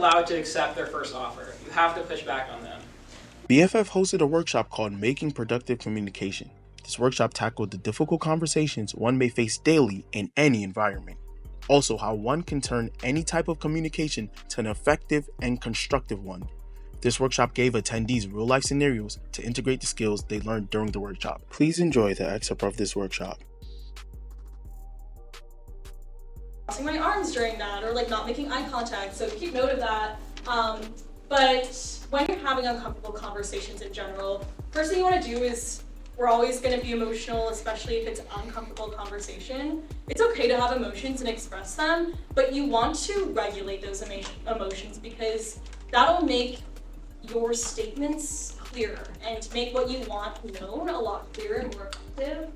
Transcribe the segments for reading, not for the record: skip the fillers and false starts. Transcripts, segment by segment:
allowed to accept their first offer. You have to push back on them. BFF hosted a workshop called Making Productive Communication. This workshop tackled the difficult conversations one may face daily in any environment. Also, how one can turn any type of communication to an effective and constructive one. This workshop gave attendees real-life scenarios to integrate the skills they learned during the workshop. Please enjoy the excerpt of this workshop. Crossing my arms during that, or like not making eye contact, so keep note of that. But when you're having uncomfortable conversations in general, first thing you want to do is, we're always going to be emotional, especially if it's an uncomfortable conversation. It's okay to have emotions and express them, but you want to regulate those emotions because that'll make your statements clearer and make what you want known a lot clearer and more effective.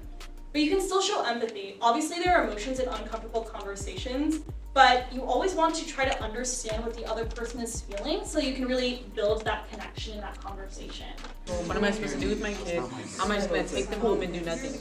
But you can still show empathy. Obviously, there are emotions in uncomfortable conversations, but you always want to try to understand what the other person is feeling so you can really build that connection in that conversation. What am I supposed to do with my kid? How am I just going to take them home and do nothing?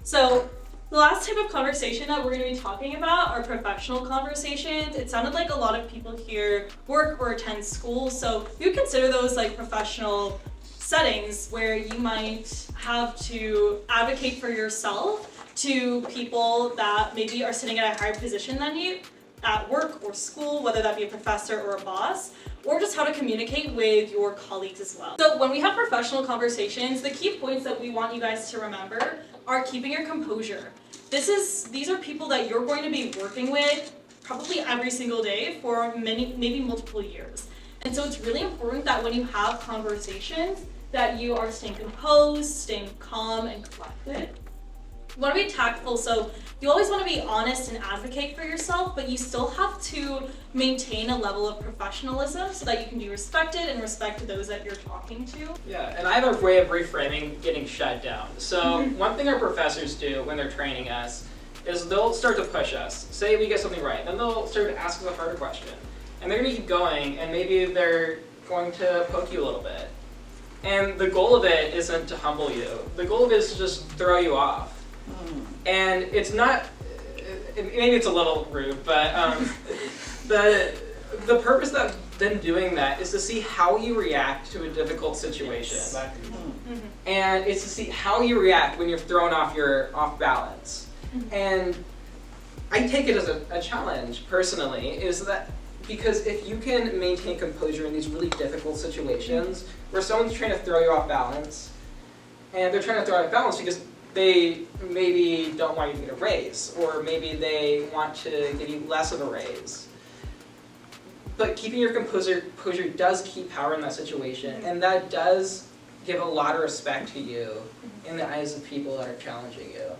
So the last type of conversation that we're going to be talking about are professional conversations. It sounded like a lot of people here work or attend school, so you would consider those like professional settings where you might have to advocate for yourself to people that maybe are sitting at a higher position than you at work or school, whether that be a professor or a boss, or just how to communicate with your colleagues as well. So when we have professional conversations, the key points that we want you guys to remember are keeping your composure. These are people that you're going to be working with probably every single day for maybe multiple years. And so it's really important that when you have conversations that you are staying composed, staying calm and collected. You want to be tactful, so you always want to be honest and advocate for yourself, but you still have to maintain a level of professionalism so that you can be respected and respect those that you're talking to. Yeah, and I have a way of reframing getting shut down. So one thing our professors do when they're training us is they'll start to push us. Say we get something right, then they'll start to ask us a harder question. And they're going to keep going, and maybe they're going to poke you a little bit. And the goal of it isn't to humble you. The goal of it is to just throw you off. And it's not, maybe it's a little rude, but the purpose of them doing that is to see how you react to a difficult situation. And it's to see how you react when you're thrown off balance. And I take it as a challenge personally, is that because if you can maintain composure in these really difficult situations where someone's trying to throw you off balance, and they're trying to throw you off balance because they maybe don't want you to get a raise, or maybe they want to give you less of a raise. But keeping your composure does keep power in that situation, and that does give a lot of respect to you in the eyes of people that are challenging you.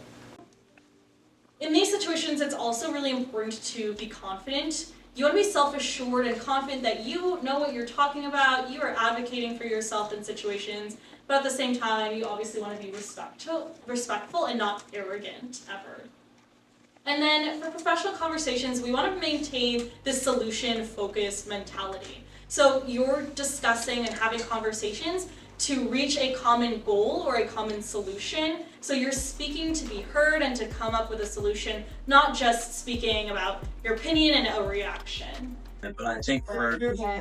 In these situations, it's also really important to be confident. You want to be self-assured and confident that you know what you're talking about, you are advocating for yourself in situations, but at the same time, you obviously want to be respectful and not arrogant, ever. And then for professional conversations, we want to maintain this solution-focused mentality. So you're discussing and having conversations to reach a common goal or a common solution. So you're speaking to be heard and to come up with a solution, not just speaking about your opinion and a reaction. But I think for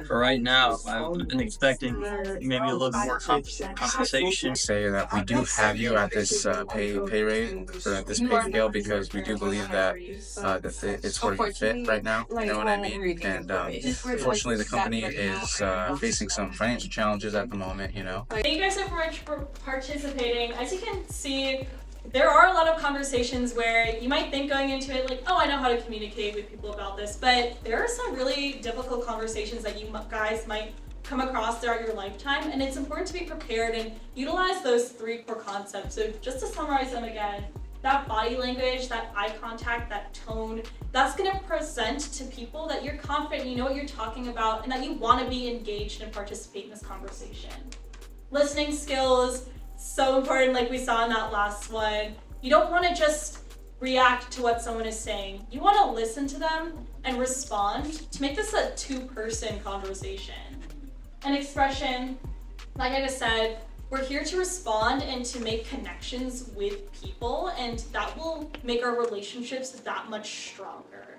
right now, I've been expecting maybe a little bit more compensation. Say that we do have you at this pay rate, or at this pay scale, because we do believe that it's where you fit right now. You know what I mean? And unfortunately, the company is facing some financial challenges at the moment. You know. Thank you guys so much for participating. As you can see, there are a lot of conversations where you might think going into it like, oh, I know how to communicate with people about this, but there are some really difficult conversations that you guys might come across throughout your lifetime, and it's important to be prepared and utilize those 3 core concepts. So just to summarize them again, that body language, that eye contact, that tone, that's going to present to people that you're confident, you know what you're talking about, and that you want to be engaged and participate in this conversation. Listening skills, so important, like we saw in that last one. You don't want to just react to what someone is saying. You want to listen to them and respond to make this a 2-person conversation. And expression, like I just said, we're here to respond and to make connections with people, and that will make our relationships that much stronger.